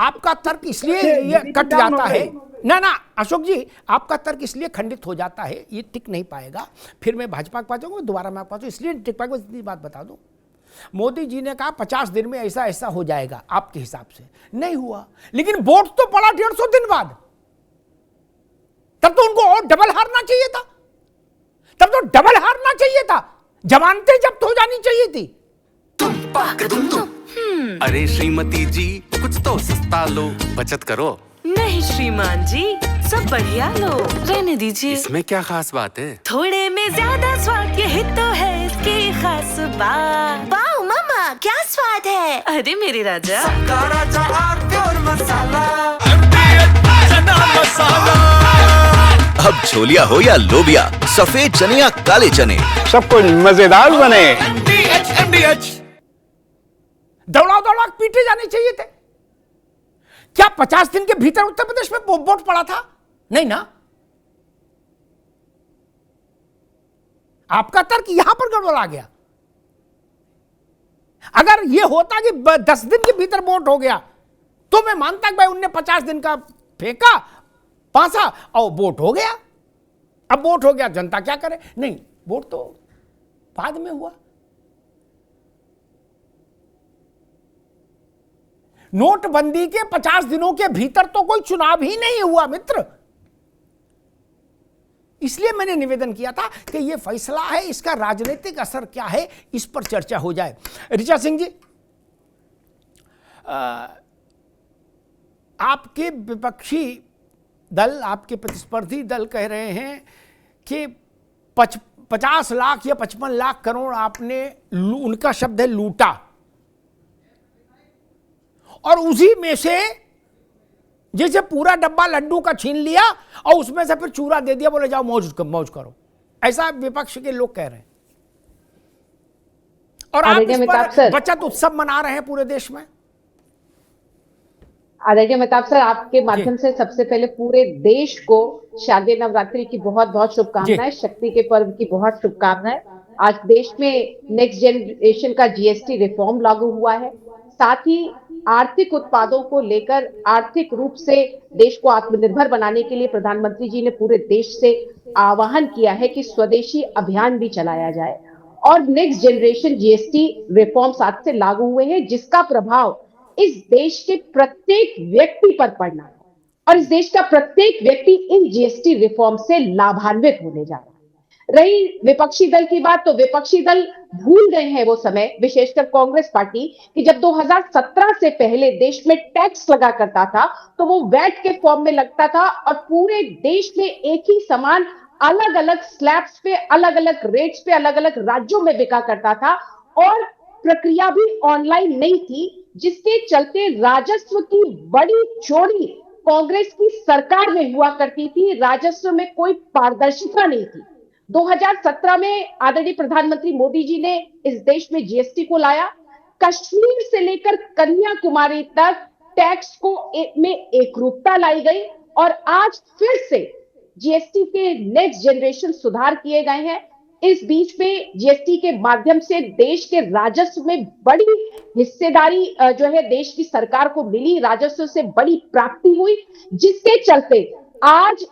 आपका तर्क इसलिए ये कट जाता है ना ना अशोक जी, आपका तर्क इसलिए खंडित हो जाता है, ये टिक नहीं पाएगा। फिर मैं भाजपा के पास जाऊंगा, दोबारा मैं आपके पास, इसलिए टिक पाएगा। इतनी बात बता दूं, मोदी जी ने कहा 50 दिन में ऐसा ऐसा हो जाएगा, आपके हिसाब से नहीं हुआ, लेकिन वोट तो पड़ा 150 दिन बाद। तब तो उनको और डबल हारना चाहिए था, तब तो डबल हारना चाहिए था, जमानतें जब्त हो जानी चाहिए थी। अरे श्रीमती जी, कुछ तो सस्ता लो, बचत करो। नहीं श्रीमान जी, सब बढ़िया लो, रहने दीजिए। इसमें क्या खास बात है? थोड़े में ज्यादा स्वाद, यही तो है इसकी खास बात। वाओ मम्मा, क्या स्वाद है। अरे मेरे राजा, राजा और मसाला। अब छोलिया हो या लोबिया, सफेद चने या काले चने, सब कुछ मजेदार बने। दौड़ा दौड़ा पीटे जाने चाहिए थे। क्या 50 दिन के भीतर उत्तर प्रदेश में वोट पड़ा था? नहीं ना। आपका तर्क यहां पर गड़बड़ा गया। अगर यह होता कि 10 दिन के भीतर वोट हो गया तो मैं मानता कि भाई उनने 50 दिन का फेंका पासा और वोट हो गया। अब वोट हो गया, जनता क्या करे? नहीं, वोट तो बाद में हुआ। नोटबंदी के 50 दिनों के भीतर तो कोई चुनाव ही नहीं हुआ मित्र। इसलिए मैंने निवेदन किया था कि यह फैसला है, इसका राजनीतिक असर क्या है, इस पर चर्चा हो जाए। ऋचा सिंह जी, आपके विपक्षी दल, आपके प्रतिस्पर्धी दल कह रहे हैं कि 50 लाख या 55 लाख करोड़ आपने, उनका शब्द है, लूटा, और उसी में से जैसे पूरा डब्बा लड्डू का छीन लिया और उसमें से फिर चूरा दे दिया, बोले जाओ मौज करो। ऐसा विपक्ष के लोग कह रहे हैं। और आप इस पर बचत उत्सव मना रहे हैं पूरे देश में। आदरणीय मेहताब सर, आपके माध्यम से सबसे पहले पूरे देश को शारदीय नवरात्रि की बहुत बहुत शुभकामनाएं, शक्ति के पर्व की बहुत शुभकामनाएं। आज देश में नेक्स्ट जनरेशन का जीएसटी रिफॉर्म लागू हुआ है। साथ ही आर्थिक उत्पादों को लेकर आर्थिक रूप से देश को आत्मनिर्भर बनाने के लिए प्रधानमंत्री जी ने पूरे देश से आह्वान किया है कि स्वदेशी अभियान भी चलाया जाए। और नेक्स्ट जनरेशन जीएसटी रिफॉर्म्स आज से लागू हुए हैं, जिसका प्रभाव इस देश के प्रत्येक व्यक्ति पर पड़ना है और इस देश का प्रत्येक व्यक्ति इन जीएसटी रिफॉर्म से लाभान्वित होने जा रहा है। रही विपक्षी दल की बात, तो विपक्षी दल भूल गए हैं वो समय, विशेषकर कांग्रेस पार्टी, कि जब 2017 से पहले देश में टैक्स लगा करता था तो वो वैट के फॉर्म में लगता था और पूरे देश में एक ही समान अलग अलग स्लैब्स पे, अलग अलग रेट्स पे, अलग अलग राज्यों में बिका करता था और प्रक्रिया भी ऑनलाइन नहीं थी, जिसके चलते राजस्व की बड़ी चोरी कांग्रेस की सरकार में हुआ करती थी। राजस्व में कोई पारदर्शिता नहीं थी। 2017 में आदरणीय प्रधानमंत्री मोदी जी ने इस देश में जीएसटी को लाया। कश्मीर से लेकर कन्याकुमारी तक टैक्स को में एकरूपता लाई गई और आज फिर से जीएसटी के नेक्स्ट जनरेशन सुधार किए गए हैं। इस बीच में जीएसटी के माध्यम से देश के राजस्व में बड़ी हिस्सेदारी जो है देश की सरकार को मिली, राजस्व से बड़ी प्राप्ति हुई, जिसके चलते आज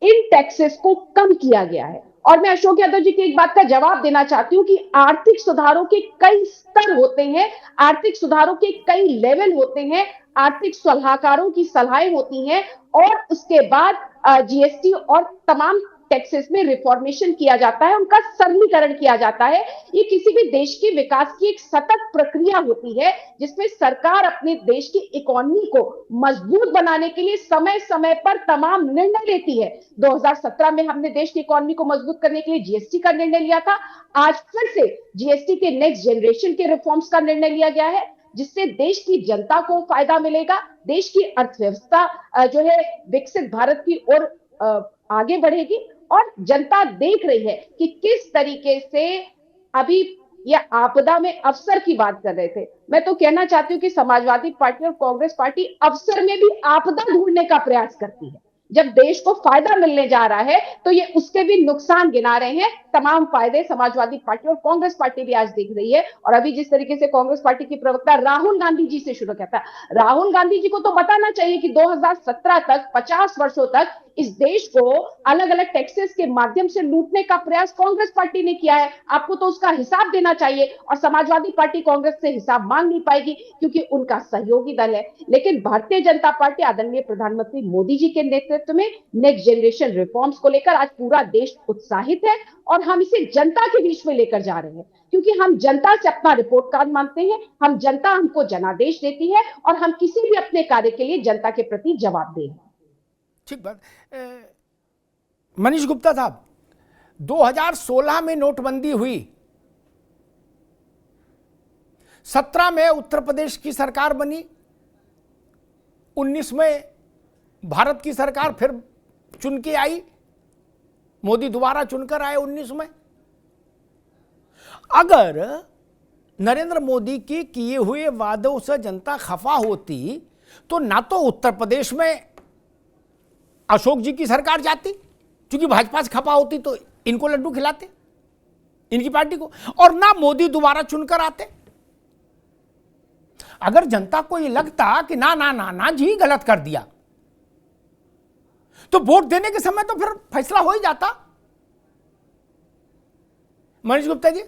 इन टैक्सेस को कम किया गया है। और मैं अशोक यादव जी की एक बात का जवाब देना चाहती हूँ कि आर्थिक सुधारों के कई स्तर होते हैं, आर्थिक सुधारों के कई लेवल होते हैं, आर्थिक सलाहकारों की सलाहें होती हैं और उसके बाद जीएसटी और तमाम टैक्सेस में रिफॉर्मेशन किया जाता है, उनका सरलीकरण किया जाता है। ये किसी भी देश के विकास की एक सतत प्रक्रिया होती है, जिसमें सरकार अपने देश की इकोनॉमी को मजबूत बनाने के लिए समय समय पर तमाम निर्णय लेती है। 2017 में हमने देश की इकोनॉमी को मजबूत करने के लिए जीएसटी का निर्णय लिया था। आज फिर से जीएसटी के नेक्स्ट जनरेशन के रिफॉर्म्स का निर्णय लिया गया है, जिससे देश की जनता को फायदा मिलेगा, देश की अर्थव्यवस्था जो है विकसित भारत की ओर आगे बढ़ेगी। और जनता देख रही है कि किस तरीके से अभी ये आपदा में अवसर की बात कर रहे थे, मैं तो कहना चाहती हूँ कि समाजवादी पार्टी और कांग्रेस पार्टी अवसर में भी आपदा ढूंढने का प्रयास करती है। जब देश को फायदा मिलने जा रहा है तो ये उसके भी नुकसान गिना रहे हैं। तमाम फायदे समाजवादी पार्टी और कांग्रेस पार्टी भी आज देख रही है। और अभी जिस तरीके से कांग्रेस पार्टी की प्रवक्ता राहुल गांधी जी से शुरू करता है, राहुल गांधी जी को तो बताना चाहिए कि 2017 तक 50 वर्षों तक इस देश को अलग अलग टैक्सेस के माध्यम से लूटने का प्रयास कांग्रेस पार्टी ने किया है। आपको तो उसका हिसाब देना चाहिए। और समाजवादी पार्टी कांग्रेस से हिसाब मांग नहीं पाएगी क्योंकि उनका सहयोगी दल है। लेकिन भारतीय जनता पार्टी आदरणीय प्रधानमंत्री मोदी जी के नेतृत्व में नेक्स्ट जनरेशन रिफॉर्म्स को लेकर आज पूरा देश उत्साहित है और हम इसे जनता के बीच में लेकर जा रहे हैं क्योंकि हम जनता से अपना रिपोर्ट कार्ड मांगते हैं। हम जनता हमको जनादेश देती है और हम किसी भी अपने कार्य के लिए जनता के प्रति जवाबदेह हैं। ठीक बात। मनीष गुप्ता साहब, 2016 में नोटबंदी हुई, 17 में उत्तर प्रदेश की सरकार बनी, 19 में भारत की सरकार फिर चुन के आई, मोदी दोबारा चुनकर आए 19 में। अगर नरेंद्र मोदी के किए हुए वादों से जनता खफा होती तो ना तो उत्तर प्रदेश में अशोक जी की सरकार जाती, क्योंकि भाजपा से खपा होती तो इनको लड्डू खिलाते इनकी पार्टी को, और ना मोदी दोबारा चुनकर आते। अगर जनता को ये लगता कि ना ना ना ना जी गलत कर दिया तो वोट देने के समय तो फिर फैसला हो ही जाता। मनीष गुप्ता जी।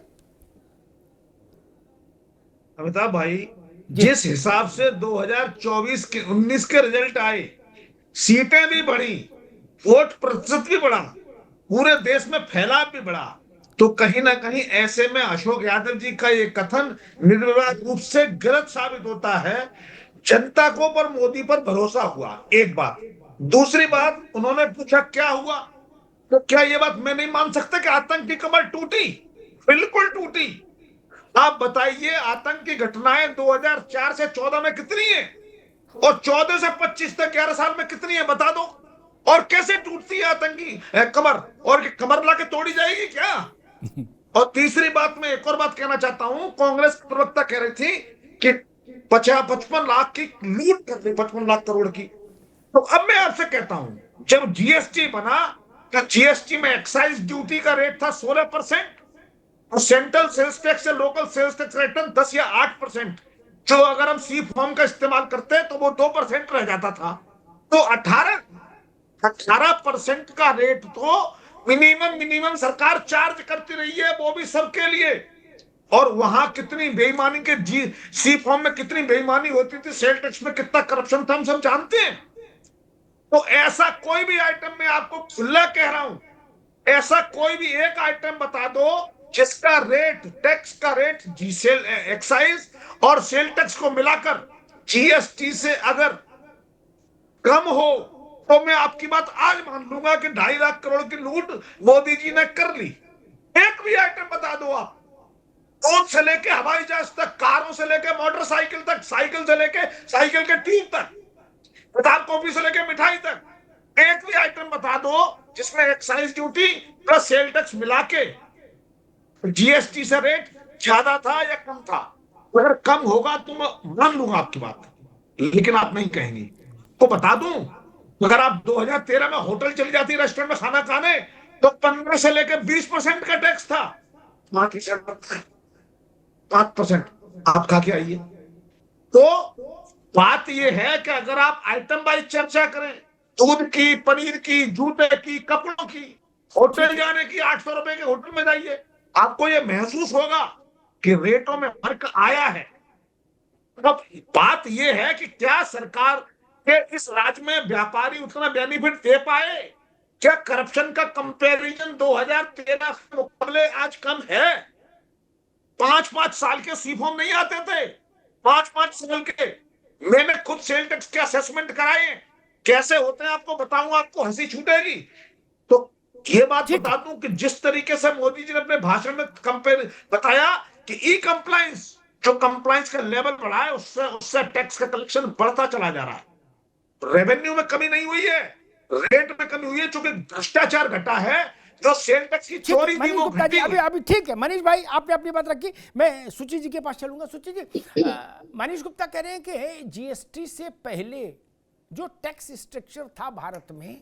अमिताभ भाई, जिस हिसाब से 2024 के 19 के रिजल्ट आए, सीटें भी बढ़ी, वोट प्रतिशत भी बढ़ा, पूरे देश में फैलाव भी बढ़ा, तो कहीं ना कहीं ऐसे में अशोक यादव जी का ये कथन निर्विवाद रूप से गलत साबित होता है। जनता को पर मोदी पर भरोसा हुआ, एक बात। दूसरी बात, उन्होंने पूछा क्या हुआ, तो क्या ये बात मैं नहीं मान सकता कि आतंक की कमर टूटी? बिल्कुल टूटी। आप बताइए, आतंक की घटनाएं 2004 से 14 में कितनी है और 14 से 25 तक 11 साल में कितनी है, बता दो। और कैसे टूटती है आतंकी कमर, और कमर लाके तोड़ी जाएगी क्या? और तीसरी बात, मैं एक और बात कहना चाहता हूं, कांग्रेस प्रवक्ता कह रही थी कि 55 लाख की लूट कर दी, 55 लाख करोड़ की। तो अब मैं आपसे कहता हूं, जब जीएसटी बना तो जीएसटी में एक्साइज ड्यूटी का रेट था 16%, और सेंट्रल सेल्स टैक्स से लोकल सेल्स टैक्स रेट 10 या 8%, जो अगर हम सी फॉर्म का इस्तेमाल करते तो वो 2% रह जाता था। तो 18% का रेट तो मिनिमम सरकार चार्ज करती रही है, वो भी सबके लिए। और वहां कितनी बेईमानी के सी फॉर्म में कितनी बेईमानी होती थी, सेल टैक्स में कितना करप्शन था, हम सब जानते हैं। तो ऐसा कोई भी आइटम, मैं आपको खुला कह रहा हूं, ऐसा कोई भी एक आइटम बता दो जिसका रेट, टैक्स का रेट, एक्साइज और सेल टैक्स को मिलाकर जीएसटी से अगर कम हो तो मैं आपकी बात आज मान लूंगा कि 2.5 लाख करोड़ की लूट मोदी जी ने कर ली। एक भी आइटम बता दो आप, दूध से लेके हवाई जहाज तक, कारों से लेके मोटरसाइकिल तक, साइकिल से लेके साइकिल के ट्यूब तक, किताब कॉपी से लेके मिठाई तक, एक भी आइटम बता दो जिसमें excise duty plus sale tax मिला के जीएसटी से रेट ज्यादा था या कम था। अगर कम होगा तो मैं मान लूंगा आपकी बात, लेकिन आप नहीं कहेंगे। तो बता दूं, अगर आप 2013 में होटल चली जाती, रेस्टोरेंट में खाना खाने, तो 15 से लेकर 20% का टैक्स था, 5% आप खा के आइए। तो बात यह है कि अगर आप आइटम वाइज चर्चा करें, दूध की, पनीर की, जूते की, कपड़ों की, होटल जाने की, 800 रुपए के होटल में जाइए, आपको यह महसूस होगा कि रेटों में फर्क आया है। अब बात यह है कि क्या सरकार के इस राज्य में व्यापारी उतना बेनिफिट दे पाए? क्या करप्शन का कंपैरिजन 2013 के मुकाबले आज कम है? 5-5 साल के सी फॉर्म नहीं आते थे, 5-5 साल के। मैंने खुद सेल टैक्स के असेसमेंट कराए, कैसे होते हैं आपको बताऊंगा, आपको हंसी छूटेगी। तो ये बात बता दूं कि जिस तरीके से मोदी जी ने अपने भाषण में बताया कि ई कंप्लायंस, जो कंप्लायंस का लेवल बढ़ा है, उससे टैक्स का कलेक्शन बढ़ता चला जा रहा है। रेवेन्यू में कमी नहीं हुई है, रेट में कमी हुई है, चूंकि भ्रष्टाचार घटा है, जो सेल टैक्स की चोरी थी वो घटी है। अभी ठीक है मनीष भाई, आपने अपनी बात रखी, मैं सुची जी के पास चलूंगा। सुची जी, मनीष गुप्ता कह रहे हैं कि जीएसटी से पहले जो टैक्स स्ट्रक्चर था भारत में,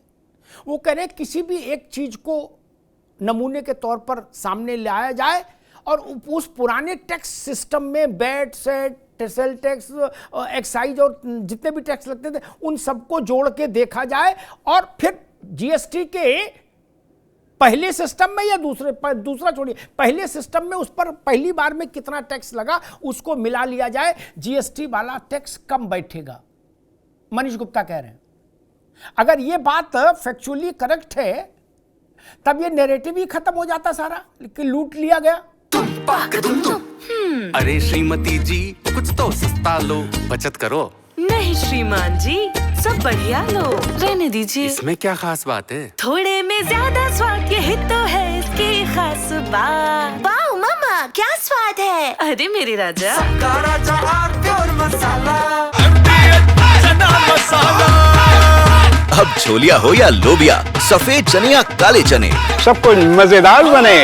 वो कह रहे किसी भी एक चीज को नमूने के तौर पर सामने लाया जाए और उस पुराने टैक्स सिस्टम में VAT, set, sale tax, excise और जितने भी टैक्स लगते थे उन सबको जोड़ के देखा जाए और फिर जीएसटी के पहले सिस्टम में या दूसरा छोड़िए, पहले सिस्टम में उस पर पहली बार में कितना टैक्स लगा उसको मिला लिया जाए, जीएसटी वाला टैक्स कम बैठेगा। मनीष गुप्ता कह रहे हैं। अगर ये बात फैक्चुअली करेक्ट है तब ये नैरेटिव ही खत्म हो जाता सारा कि लूट लिया गया। अरे श्रीमती जी कुछ तो सस्ता लो, बचत करो। नहीं श्रीमान जी, सब बढ़िया लो, रहने दीजिए। इसमें क्या खास बात है? थोड़े में ज्यादा स्वाद, यही तो है इसकी खास बात। वाओ मामा, क्या स्वाद है। अरे मेरे राजा, अब छोलिया हो या लोबिया, सफेद चने या काले चने, सब कुछ मजेदार बने।